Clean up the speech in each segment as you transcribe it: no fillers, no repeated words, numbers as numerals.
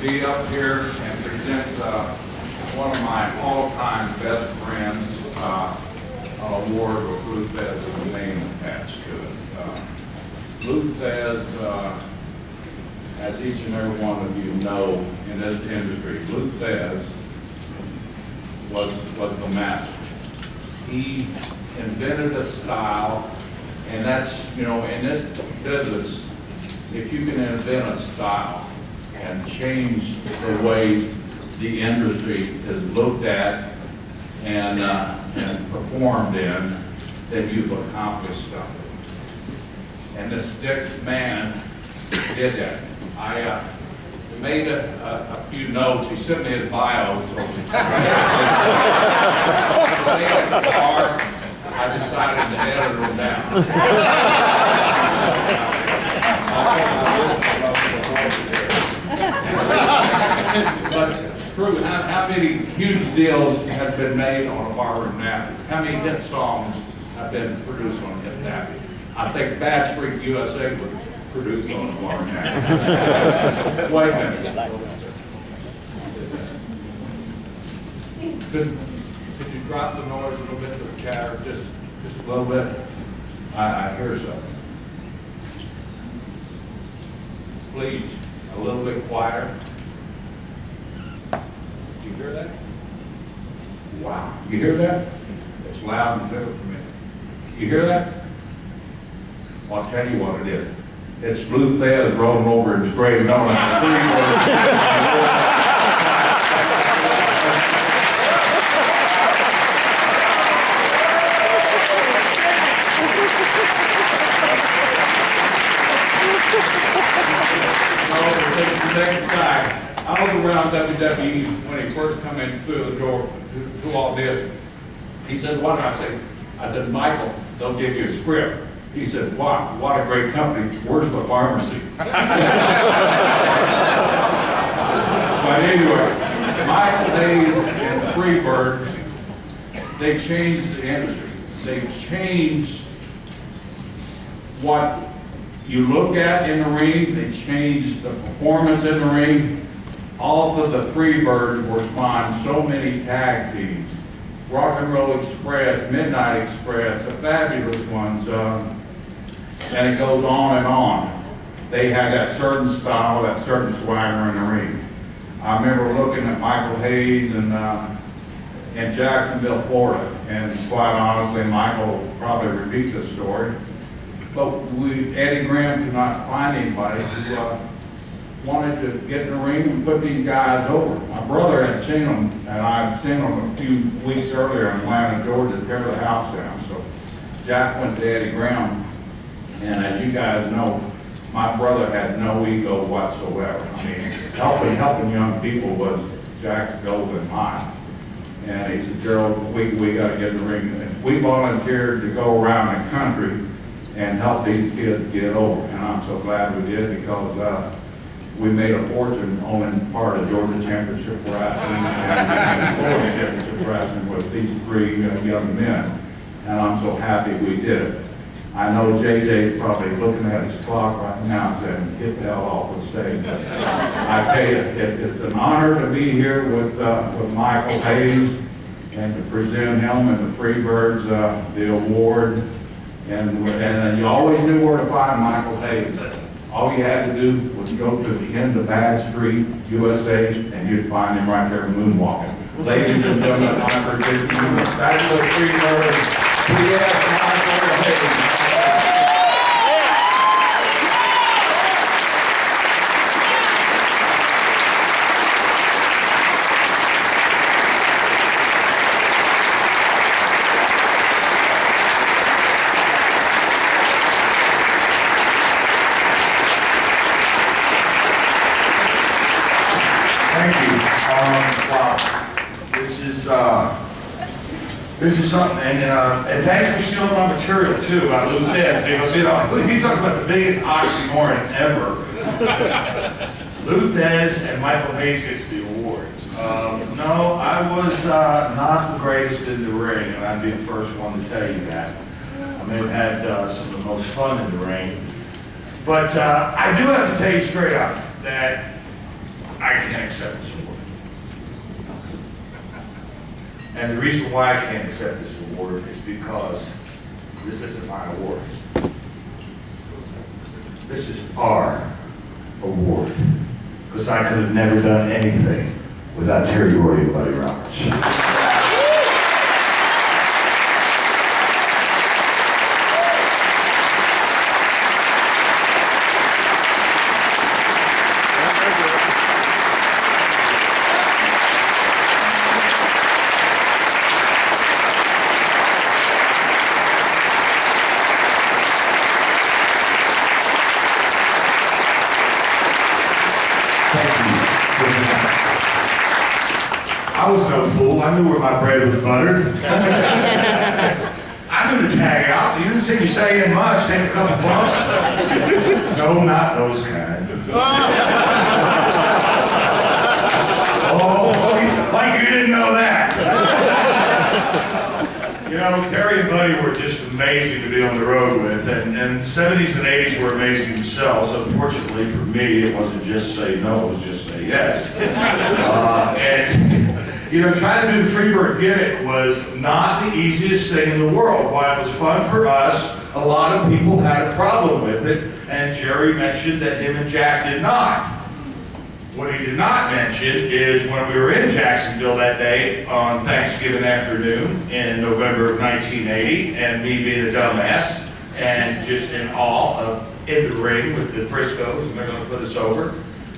be up here and present one of my all-time best friends, an award with Lou Thesz as the name attached to it. Lou Thesz, as each and every one of you know in this industry, Lou Thesz was the master. He invented a style, and that's, you know, in this business, if you can invent a style and change the way the industry is looked at and performed in, then you've accomplished something. And this stick man did that. I made a few notes. He sent me his bio. So I decided to edit them down. But it's true, how many huge deals have been made on a barroom napkin? How many hit songs have been produced on a hit napkin? I think Bad Street USA was produced on a barroom napkin. Wait a minute. Could you drop the noise a little bit to the chatter, just a little bit? I hear something. Please, a little bit quieter. You hear that? Wow. You hear that? It's loud and clear for me. You hear that? Well, I'll tell you what it is. It's Lou Thesz rolling over his grave, knowing next guy, I was around WWE when he first come in through the door to all this. He said, what did I say? I said, Michael, they'll give you a script. He said, wow, what a great company. Where's the pharmacy? But anyway, Michael Hayes and Freebird, they changed the industry. They changed what you look at in the ring, they changed the performance in the ring. All of the Freebirds were spawned so many tag teams. Rock and Roll Express, Midnight Express, the fabulous ones, and it goes on and on. They had that certain style, that certain swagger in the ring. I remember looking at Michael Hayes in Jacksonville, Florida, and quite honestly, Michael probably repeats this story. But Eddie Graham could not find anybody who wanted to get in the ring and put these guys over. My brother had seen them, and I'd seen them a few weeks earlier in Atlanta, Georgia, to tear the house down. So Jack went to Eddie Graham, and as you guys know, my brother had no ego whatsoever. I mean, helping young people was Jack's goal and mine. And he said, Gerald, we got to get in the ring. And we volunteered to go around the country and help these kids get over. And I'm so glad we did, because we made a fortune owning part of Georgia Championship Wrestling and Florida Championship Wrestling with these three young men. And I'm so happy we did it. I know JJ's probably looking at his clock right now saying, get the hell off the stage. But I tell you, it's an honor to be here with Michael Hayes and to present him and the Freebirds the award. And you always knew where to find Michael Hayes. All you had to do was go to the end of Bad Street, USA, and you'd find him right there moonwalking. Ladies and gentlemen, my prediction, that's the Freebird. Yes, Michael Hayes. This is something, and thanks for stealing my material too about Lou Thesz, because you talk about the biggest oxymoron ever. Lou Thesz and Michael Hayes gets the awards. No, I was not the greatest in the ring, and I'd be the first one to tell you that. I may have had some of the most fun in the ring, but I do have to tell you straight up that I can't accept this award. And the reason why I can't accept this award is because this isn't my award. This is our award. Because I could have never done anything without Terry Roy and Buddy Roberts. I was no fool. I knew where my bread was buttered. I knew to tag out. You didn't see me stay in much, take a couple bumps. No, not those kind. Oh, like you didn't know that. You know, Terry and Buddy were just amazing to be on the road with, and the 70s and 80s were amazing themselves. Unfortunately for me, it wasn't just say no, it was just say yes. And you know, trying to do the Freebird gimmick was not the easiest thing in the world. While it was fun for us, a lot of people had a problem with it, and Jerry mentioned that him and Jack did not. What he did not mention is when we were in Jacksonville that day on Thanksgiving afternoon in November of 1980, and me being a dumbass and just in awe of in the ring with the Briscos, and they're going to put us over.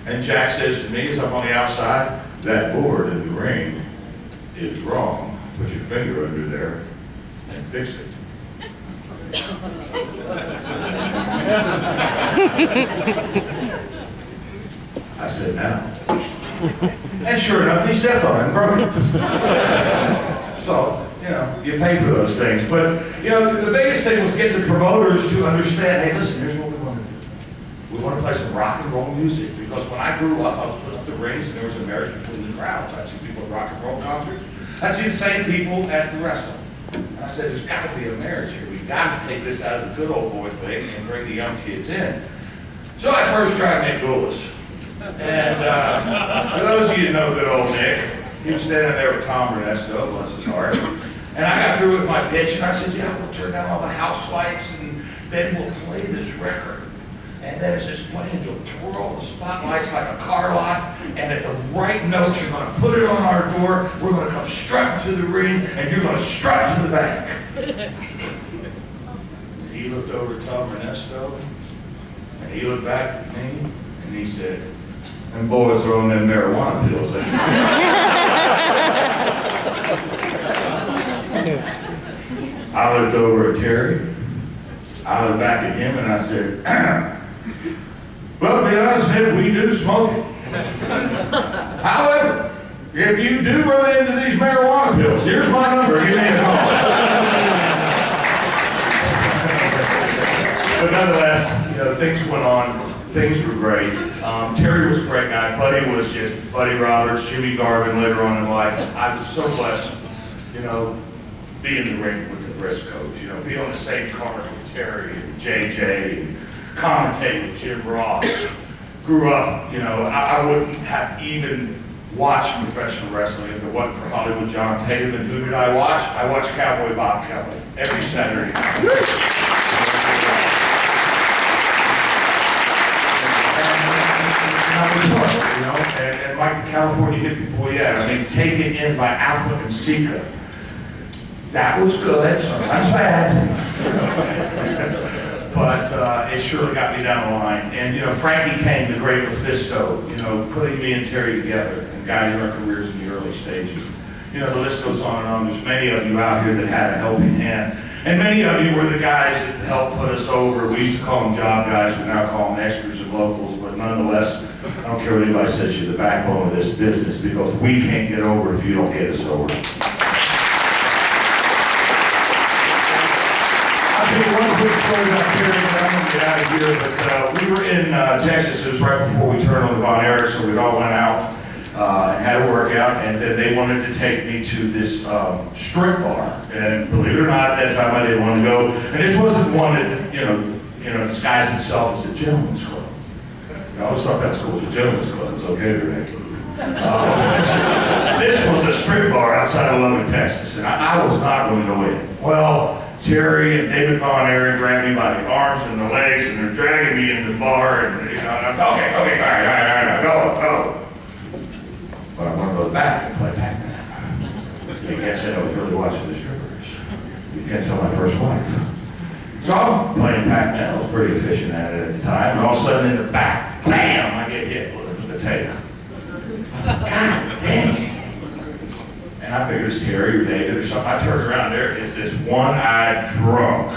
And Jack says to me as I'm on the outside, "That board in the ring is wrong. Put your finger under there and fix it." I said, "Now." And sure enough, he stepped on it and broke it. So, you know, you pay for those things. But, you know, the biggest thing was getting the promoters to understand, hey, listen, here's what we want to do. We want to play some rock and roll music, because when I grew up, I was putting up the rings and there was a marriage between the crowds. I'd see people at rock and roll concerts. I'd see the same people at the wrestling. And I said, there's got to be a marriage here. We've got to take this out of the good old boy thing and bring the young kids in. So I first tried to make doulas. And for those of you who know good old Nick, he was standing there with Tom Ernesto, bless his heart. And I got through with my pitch and I said, yeah, we'll turn down all the house lights and then we'll play this record. And then as it's playing, you'll twirl the spotlights like a car lot, and at the right note, you're going to put it on our door, we're going to come strutting to the ring, and you're going to strut to the back. He looked over at Tom Ernesto, and he looked back at me, and he said, "Them boys are on them marijuana pills." I looked over at Terry, I looked back at him, and I said, well, to be honest, Nick, we do smoke it. However, if you do run into these marijuana pills, here's my number, give me a call. But nonetheless, you know, things went on, things were great. Terry was a great guy, Buddy was just Buddy Roberts, Jimmy Garvin later on in life. I was so blessed, you know, be in the ring with the Briscos, you know, be on the same card with Terry and JJ, and commentate with Jim Ross. Grew up, you know, I wouldn't have even watched professional wrestling if it wasn't for Hollywood John Tatum. And who did I watch? I watched Cowboy Bob Kelly every Saturday night. You know, and like the California hippie boy, yeah, I mean, taken in by Alpha and Sika. That was good, sometimes bad. But it surely got me down the line. And, you know, Frankie Kane, the great Mephisto, you know, putting me and Terry together and guiding our careers in the early stages. You know, the list goes on and on. There's many of you out here that had a helping hand. And many of you were the guys that helped put us over. We used to call them job guys, we now call them extras and locals. But nonetheless, I don't care what anybody says, you're the backbone of this business, because we can't get over if you don't get us over. One quick story about Terry, and I'm going to get out of here, but we were in Texas. It was right before we turned on the Von Erich, so we all went out and had a workout, and then they wanted to take me to this strip bar. And believe it or not, at that time I didn't want to go. And this wasn't one that, you know, disguised itself as a gentleman's club. I always thought that was cool. It was a gentleman's club. It's okay today. This was a strip bar outside of Lubbock, Texas, and I was not going to win. Well, Terry and David Von Aaron grabbed me by the arms and the legs, and they're dragging me into the bar, and and I said, okay, all right, go. But I want to go back and play Pac-Man. You can't say I was really watching the strippers. You can't tell my first wife. So I'm playing Pac-Man. I was pretty efficient at it at the time, and all of a sudden in the back, bam, I get hit with a potato. God dang. And I figured it's Terry or David or something. I turned around, there is this one-eyed drunk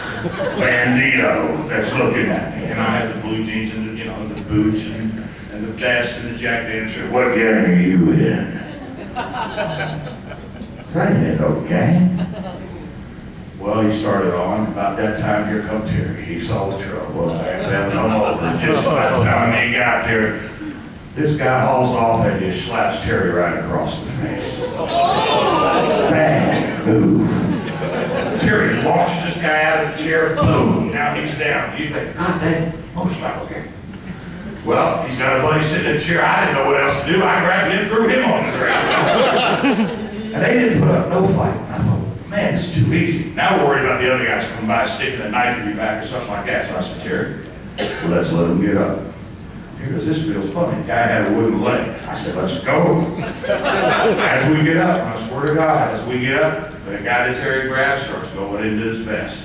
bandito that's looking at me. And I had the blue jeans and the boots and the vest and the Jack Daniels. What gang are you in? I didn't know gang. Well, he started on. About that time, here come Terry. He saw the trouble. I had to come over. Just by the time he got there, this guy hauls off and just slaps Terry right across the face. Bang! Move. Terry launches this guy out of the chair. Boom! Now he's down. You think, God dang, motorcycle gang. Well, he's got a buddy sitting in a chair. I didn't know what else to do. I grabbed him and threw him on the ground. And they didn't put up no fight. I thought, man, this is too easy. Now we're worried about the other guys coming by, sticking a knife in your back or something like that. So I said, Terry, well, let's let him get up. Because this feels funny. The guy had a wooden leg. I said, let's go. As we get up, I swear to God, as we get up, the guy that Terry grabs starts going into his vest.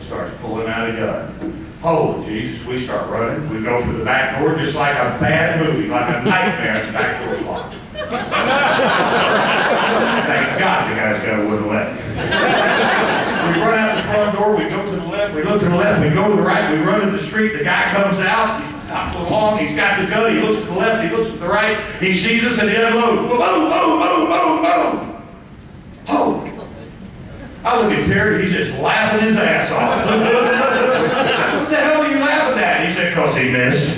Starts pulling out a gun. Holy Jesus, we start running. We go through the back door just like a bad movie, like a nightmare. The back door's locked. Thank God the guy's got a wooden leg. We run out the front door, we go to the left, we look to the left, we go to the right, we run to the street, the guy comes out, he's hopped along, he's got the gun, he looks to the left, he looks to the right, he sees us and he unloads. Boom, boom, boom, boom, boom. Holy. I look at Terry, he's just laughing his ass off. I said, what the hell are you laughing at? He said, 'cause he missed.